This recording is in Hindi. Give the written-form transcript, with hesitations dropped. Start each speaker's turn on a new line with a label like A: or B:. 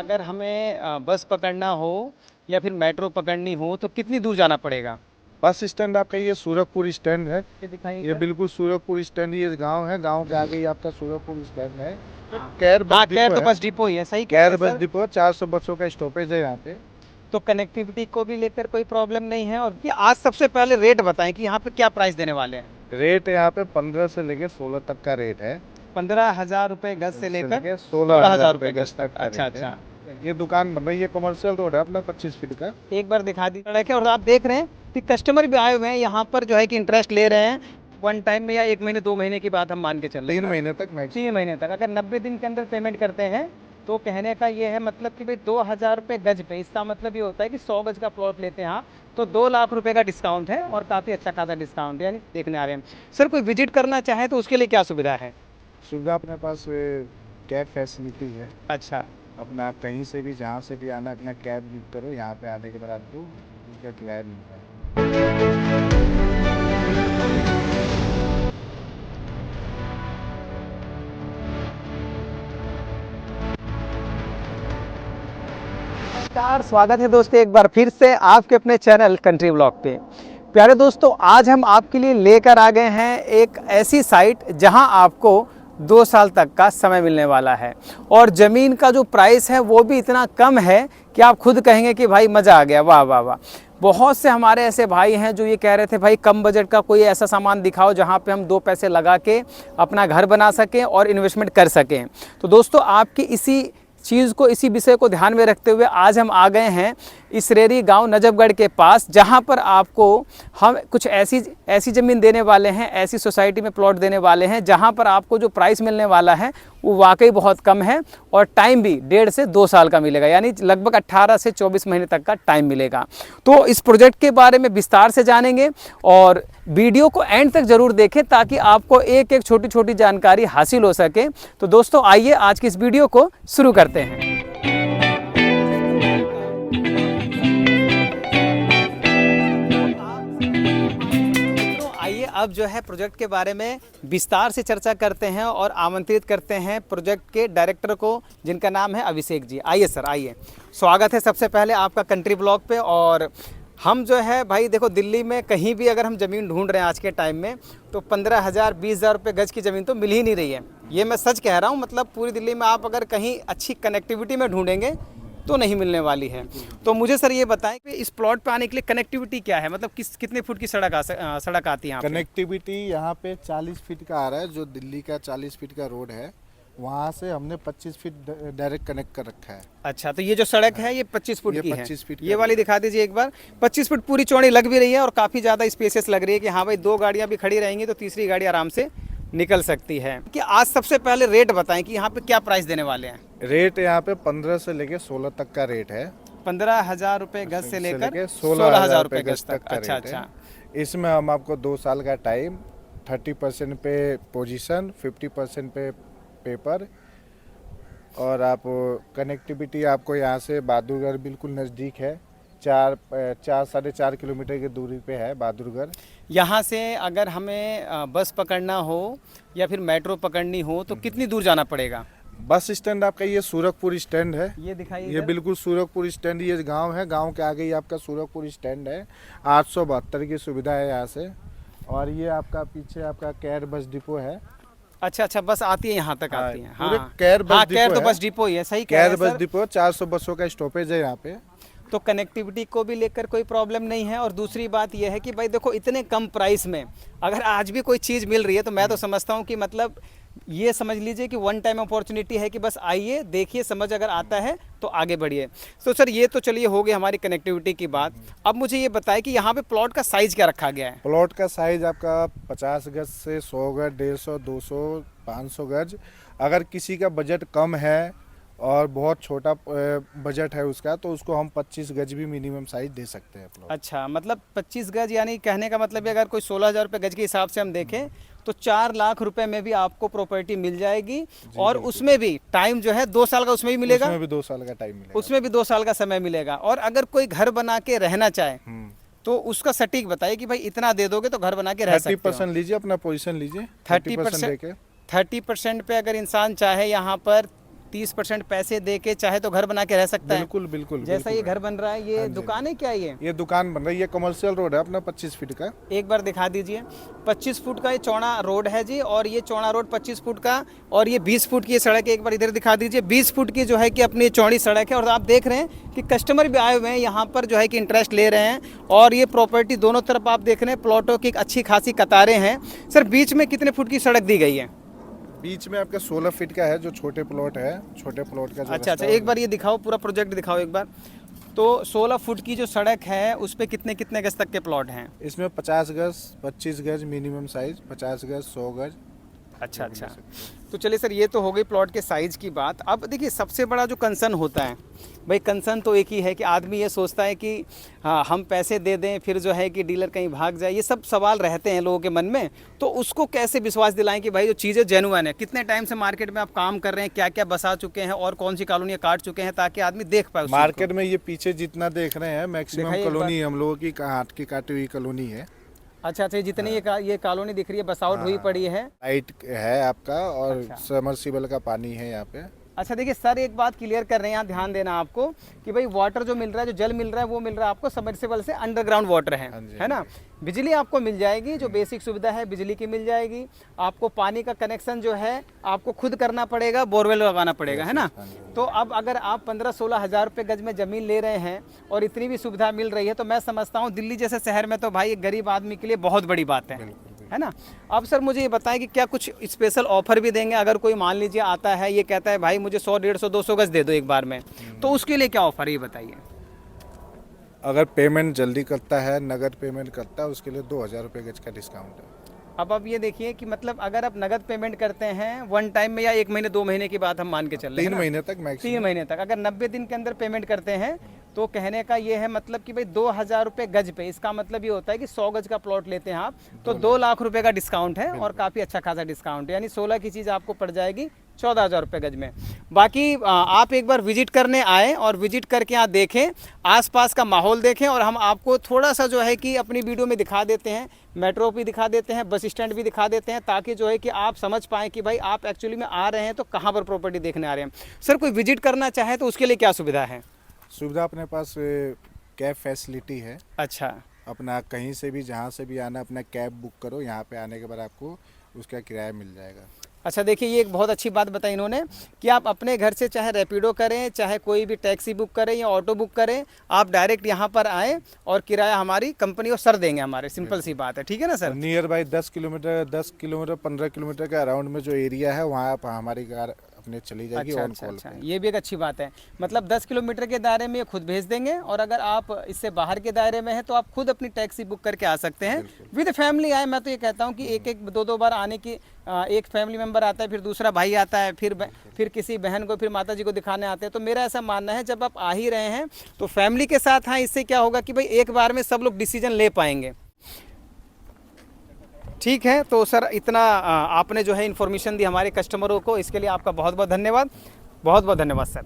A: अगर हमें बस पकड़ना हो या फिर मेट्रो पकड़नी हो तो कितनी दूर जाना पड़ेगा?
B: बस स्टैंड आपका ये सूरजपुर स्टैंड है।
A: ये दिखाइए
B: ये
A: सर।
B: बिल्कुल सूरजपुर स्टैंड, ये गांव है, गांव के आगे ही आपका सूरजपुर स्टैंड है।
A: हाँ,
B: कैर बस
A: कैर
B: डिपो
A: तो
B: है।
A: बस डिपो ही है, सही कह
B: कैर
A: रहे
B: बस
A: हैं सर।
B: डिपो 400 बसों का स्टॉपेज है यहाँ पे।
A: तो कनेक्टिविटी को भी लेकर कोई प्रॉब्लम नहीं है। और कि आज सबसे पहले रेट बताएं कि यहाँ पे क्या प्राइस देने वाले हैं।
B: रेट यहाँ पे 15 से लेके 16 तक का रेट है।
A: 15,000 रुपए गज से लेकर
B: 16,000 रुपए गज तक का
A: अच्छा
B: रेट है।
A: अच्छा।
B: ये दुकान बन रही है, कमर्शियल रोड है अपना 25 फीट का।
A: एक बार दिखा दी सड़क है और आप देख रहे हैं कि कस्टमर भी आए हुए हैं यहाँ पर जो है कि इंटरेस्ट ले रहे हैं। वन टाइम में या 1 महीने 2 महीने की बात हम मान के चल रहे हैं।
B: 3 महीने तक मैक्सिमम।
A: 3 महीने तक अगर 90 दिन के अंदर पेमेंट करते हैं तो कहने का ये है मतलब कि भाई 2,000 रुपये गज पे, इसका मतलब ये होता है कि 100 गज का प्लॉट लेते हैं आप तो 2 लाख रुपए का डिस्काउंट है और काफ़ी अच्छा खासा डिस्काउंट है, यानी देखने आ रहे हैं। सर कोई विजिट करना चाहे तो उसके लिए क्या सुविधा है?
B: सुविधा अपने पास कैब फैसिलिटी है।
A: अच्छा,
B: अपना कहीं से भी जहाँ से भी आना अपना कैब बुक करो, यहाँ पे आने के बाद आपको उनका किराया मिलता है।
A: नमस्कार, स्वागत है दोस्तों एक बार फिर से आपके अपने चैनल कंट्री ब्लॉग पे। प्यारे दोस्तों, आज हम आपके लिए लेकर आ गए हैं एक ऐसी साइट जहां आपको 2 साल तक का समय मिलने वाला है और ज़मीन का जो प्राइस है वो भी इतना कम है कि आप खुद कहेंगे कि भाई मज़ा आ गया, वाह वाह वाह। बहुत से हमारे ऐसे भाई हैं जो ये कह रहे थे भाई कम बजट का कोई ऐसा सामान दिखाओ जहाँ पे हम 2 पैसे लगा के अपना घर बना सकें और इन्वेस्टमेंट कर सकें। तो दोस्तों आपकी इसी चीज़ को, इसी विषय को ध्यान में रखते हुए आज हम आ गए हैं इसरेरी गांव नजफगढ़ के पास, जहां पर आपको हम कुछ ऐसी ज़मीन देने वाले हैं, ऐसी सोसाइटी में प्लॉट देने वाले हैं जहां पर आपको जो प्राइस मिलने वाला है वो वाकई बहुत कम है और टाइम भी 1.5 से 2 साल का मिलेगा, यानी लगभग 18 से 24 महीने तक का टाइम मिलेगा। तो इस प्रोजेक्ट के बारे में विस्तार से जानेंगे और वीडियो को एंड तक ज़रूर देखें ताकि आपको एक एक छोटी छोटी जानकारी हासिल हो सके। तो दोस्तों आइए आज की इस वीडियो को शुरू करते हैं। आइए अब जो है प्रोजेक्ट के बारे में विस्तार से चर्चा करते हैं और आमंत्रित करते हैं प्रोजेक्ट के डायरेक्टर को, जिनका नाम है अभिषेक जी। आइए सर, आइए। स्वागत है सबसे पहले आपका कंट्री ब्लॉग पे। और हम जो है भाई देखो, दिल्ली में कहीं भी अगर हम ज़मीन ढूंढ रहे हैं आज के टाइम में तो 15,000 20,000 रुपये गज की ज़मीन तो मिल ही नहीं रही है। ये मैं सच कह रहा हूँ, मतलब पूरी दिल्ली में आप अगर कहीं अच्छी कनेक्टिविटी में ढूंढेंगे तो नहीं मिलने वाली है। तो मुझे सर ये बताएं कि इस प्लॉट पे आने के लिए कनेक्टिविटी क्या है, मतलब कितने फुट की सड़क आती है यहाँ पे?
B: कनेक्टिविटी यहाँ पे 40 फीट का आ रहा है, जो दिल्ली का 40 फीट का रोड है वहाँ से हमने 25 फीट डायरेक्ट कनेक्ट कर रखा है।
A: अच्छा, तो ये जो सड़क है ये 25 फुट
B: ये
A: की है।
B: 25 फीट
A: ये वाली दिखा दीजिए एक बार। 25 फुट पूरी चौड़ी लग भी रही है और काफ़ी ज़्यादा स्पेसियस लग रही है कि हाँ भाई 2 गाड़ियाँ भी खड़ी रहेंगी तो तीसरी गाड़ी आराम से निकल सकती है। कि आज सबसे पहले रेट बताएं कि यहाँ पे क्या प्राइस देने वाले हैं।
B: रेट यहाँ पे 15 से लेके 16 तक का रेट है।
A: 15,000 रुपये गज से लेकर
B: 16,000
A: रुपये
B: गज तक का
A: अच्छा
B: रेट है।
A: अच्छा।
B: इसमें हम आपको 2 साल का टाइम, 30% पे पोजीशन, 50% पे पेपर और आप कनेक्टिविटी आपको यहाँ से बहादुरगढ़ बिल्कुल नज़दीक है। 4-4.5 किलोमीटर की दूरी पे है बहादुरगढ़।
A: यहाँ से अगर हमें बस पकड़ना हो या फिर मेट्रो पकड़नी हो तो कितनी दूर जाना पड़ेगा?
B: बस स्टैंड आपका ये सूरजपुर स्टैंड है।
A: ये दिखाइए
B: ये बिल्कुल सूरजपुर स्टैंड, ये गांव है, गांव के आगे ही आपका सूरजपुर स्टैंड है। 872 की सुविधा है यहाँ से। और ये आपका पीछे आपका कैर बस डिपो है।
A: अच्छा अच्छा, बस आती है यहाँ तक आती है।
B: पूरे
A: हाँ
B: कैर बस डिपो
A: कैर तो
B: है।
A: बस डिपो ही है, सही कह
B: कैर
A: रहे हैं
B: बस
A: सर।
B: डिपो 400 बसों का स्टॉपेज है यहाँ पे।
A: तो कनेक्टिविटी को भी लेकर कोई प्रॉब्लम नहीं है। और दूसरी बात यह है कि भाई देखो, इतने कम प्राइस में अगर आज भी कोई चीज़ मिल रही है तो मैं तो समझता हूँ कि मतलब ये समझ लीजिए कि वन टाइम अपॉर्चुनिटी है कि बस आइए, देखिए, समझ अगर आता है तो आगे बढ़िए। तो सर ये तो चलिए हो गई हमारी कनेक्टिविटी की बात। अब मुझे ये बताएं कि यहाँ पे प्लॉट का साइज़ क्या रखा गया है?
B: प्लॉट का साइज आपका 50 गज से 100 गज, 150, 200, 500 गज। अगर किसी का बजट कम है और बहुत छोटा बजट है उसका तो उसको हम 25 गज भी मिनिमम साइज दे सकते हैं प्लॉट।
A: अच्छा, मतलब 25 गज, यानी कहने का मतलब है अगर कोई 16,000 रुपये गज के हिसाब से हम देखें तो 4 लाख रुपए में भी आपको प्रॉपर्टी मिल जाएगी। और उसमें भी टाइम जो है 2 साल का उसमें भी मिलेगा।
B: उसमें भी 2 साल का टाइम मिलेगा।
A: उसमें भी 2 साल का समय मिलेगा। और अगर कोई घर बना के रहना चाहे तो उसका सटीक बताइए कि भाई इतना दे दोगे तो घर बना के रह सकते हो।
B: 30% लीजिए, अपना पोजीशन लीजिए।
A: 30% पे अगर इंसान चाहे यहाँ पर 30% पैसे दे के चाहे तो घर बना के रह सकता है।
B: बिल्कुल बिल्कुल
A: जैसा
B: बिल्कुल
A: ये
B: भाई।
A: घर बन रहा है, ये
B: हाँ जी,
A: दुकान है क्या
B: ये दुकान बन रही है, कमर्शियल रोड है अपना 25 फीट का।
A: एक बार दिखा दीजिए। 25 फुट का ये चौड़ा रोड है जी, और ये चौड़ा रोड 25 फुट का, और ये 20 फुट की ये सड़क है। एक बार इधर दिखा दीजिए। 20 फुट की जो है कि अपनी चौड़ी सड़क है, और आप देख रहे हैं कि कस्टमर भी आए हुए हैं यहाँ पर जो है कि इंटरेस्ट ले रहे हैं। और ये प्रॉपर्टी दोनों तरफ आप देख रहे हैं प्लॉटों की एक अच्छी खासी कतारें हैं। सर बीच में कितने फुट की सड़क दी गई है?
B: बीच में आपका 16 फीट का है, जो छोटे प्लॉट है, छोटे प्लॉट का जो
A: अच्छा
B: रास्ता
A: अच्छा, एक बार ये दिखाओ, पूरा प्रोजेक्ट दिखाओ एक बार। तो 16 फुट की जो सड़क है उस पे कितने कितने गज तक के प्लॉट हैं?
B: इसमें 50 गज, 25 गज मिनिमम साइज, 50 गज, 100 गज।
A: अच्छा अच्छा, तो चलिए सर, ये तो हो गई प्लॉट के साइज़ की बात। अब देखिए सबसे बड़ा जो कंसर्न होता है भाई, कंसर्न तो एक ही है कि आदमी ये सोचता है कि हाँ हम पैसे दे दें, फिर जो है कि डीलर कहीं भाग जाए, ये सब सवाल रहते हैं लोगों के मन में। तो उसको कैसे विश्वास दिलाएं कि भाई जो चीज़ें जेन्युइन है? कितने टाइम से मार्केट में आप काम कर रहे हैं, क्या क्या बसा चुके हैं और कौन सी कॉलोनियाँ काट चुके हैं, ताकि आदमी देख पाए उस चीज़ को।
B: मार्केट में ये पीछे जितना देख रहे हैं मैक्सिमम
A: दिखाइए एक
B: कॉलोनी हम लोगों की हाथ की काटी हुई कॉलोनी है।
A: अच्छा अच्छा, जितनी ये कॉलोनी दिख रही है बसावट हुई पड़ी है।
B: लाइट है आपका, और
A: अच्छा।
B: समरसीबल का पानी है यहाँ पे।
A: अच्छा देखिए सर, एक बात क्लियर कर रहे हैं, यहाँ ध्यान देना आपको कि भाई वाटर जो मिल रहा है, जो जल मिल रहा है, वो मिल रहा है आपको सबमर्सिबल से, अंडरग्राउंड वाटर है ना। बिजली आपको मिल जाएगी, जो बेसिक सुविधा है बिजली की मिल जाएगी। आपको पानी का कनेक्शन जो है आपको खुद करना पड़ेगा, बोरवेल लगाना पड़ेगा, है ना। तो अब अगर आप 15-16 हज़ार रुपये गज में ज़मीन ले रहे हैं और इतनी भी सुविधा मिल रही है, तो मैं समझता हूँ दिल्ली जैसे शहर में तो भाई एक गरीब आदमी के लिए बहुत बड़ी बात है ना। अब सर मुझे ये बताएं कि क्या कुछ स्पेशल ऑफर भी देंगे? अगर कोई मान लीजिए आता है, ये कहता है भाई मुझे 100, 150, 200 गज दे दो एक बार में, तो उसके लिए क्या ऑफर है, ये बताइए।
B: अगर पेमेंट जल्दी करता है, नगद पेमेंट करता है, उसके लिए 2000 रुपये गज का डिस्काउंट है।
A: अब ये देखिए कि मतलब अगर आप नगद पेमेंट करते हैं वन टाइम में, या 1 महीने 2 महीने की बात हम मान के चल रहे हैं
B: 3 महीने तक मैक्सिमम।
A: 3 महीने तक, अगर 90 दिन के अंदर पेमेंट करते हैं, तो कहने का ये है मतलब कि भाई 2000 रुपये गज पे, इसका मतलब ये होता है कि 100 गज का प्लॉट लेते हैं आप तो 2 लाख रुपए का डिस्काउंट है, और काफ़ी अच्छा खासा डिस्काउंट है। यानी 16 की चीज़ आपको पड़ जाएगी 14,000 रुपये गज में। बाकी आप एक बार विजिट करने आए, और विजिट करके यहाँ देखें, आसपास का माहौल देखें, और हम आपको थोड़ा सा जो है कि अपनी वीडियो में दिखा देते हैं, मेट्रो भी दिखा देते हैं, बस स्टैंड भी दिखा देते हैं, ताकि जो है कि आप समझ पाएँ कि भाई आप एक्चुअली में आ रहे हैं तो कहाँ पर प्रॉपर्टी देखने आ रहे हैं। सर कोई विजिट करना चाहे तो उसके लिए क्या सुविधा है?
B: सुविधा अपने पास कैब फैसिलिटी है।
A: अच्छा,
B: अपना कहीं से भी जहाँ से भी आना, अपना कैब बुक करो, यहाँ पे आने के बाद आपको उसका किराया मिल जाएगा।
A: अच्छा देखिए, ये एक बहुत अच्छी बात बताई इन्होंने कि आप अपने घर से चाहे रैपिडो करें, चाहे कोई भी टैक्सी बुक करें या ऑटो बुक करें, आप डायरेक्ट यहाँ पर आएँ और किराया हमारी कंपनी और सर देंगे हमारे। सिंपल सी बात है, ठीक है ना sir.
B: Near by 10 kilometre 15 kilometre के अराउंड में जो एरिया है, वहाँ आप हमारी कार अपने चली जाएगी ऑन कॉल।
A: अच्छा, ये भी एक अच्छी बात है। मतलब 10 किलोमीटर के दायरे में ये खुद भेज देंगे, और अगर आप इससे बाहर के दायरे में हैं तो आप खुद अपनी टैक्सी बुक करके आ सकते हैं विद फैमिली आए। मैं तो ये कहता हूँ कि एक 2 बार आने की, एक फैमिली मेंबर आता है, फिर दूसरा भाई आता है, फिर किसी बहन को, फिर माता जी को दिखाने आते हैं। तो मेरा ऐसा मानना है जब आप आ ही रहे हैं तो फैमिली के साथ, हाँ, इससे क्या होगा कि भाई एक बार में सब लोग डिसीजन ले पाएंगे। ठीक है, तो सर इतना आपने जो है इन्फॉर्मेशन दी हमारे कस्टमरों को, इसके लिए आपका बहुत बहुत धन्यवाद। बहुत बहुत धन्यवाद सर।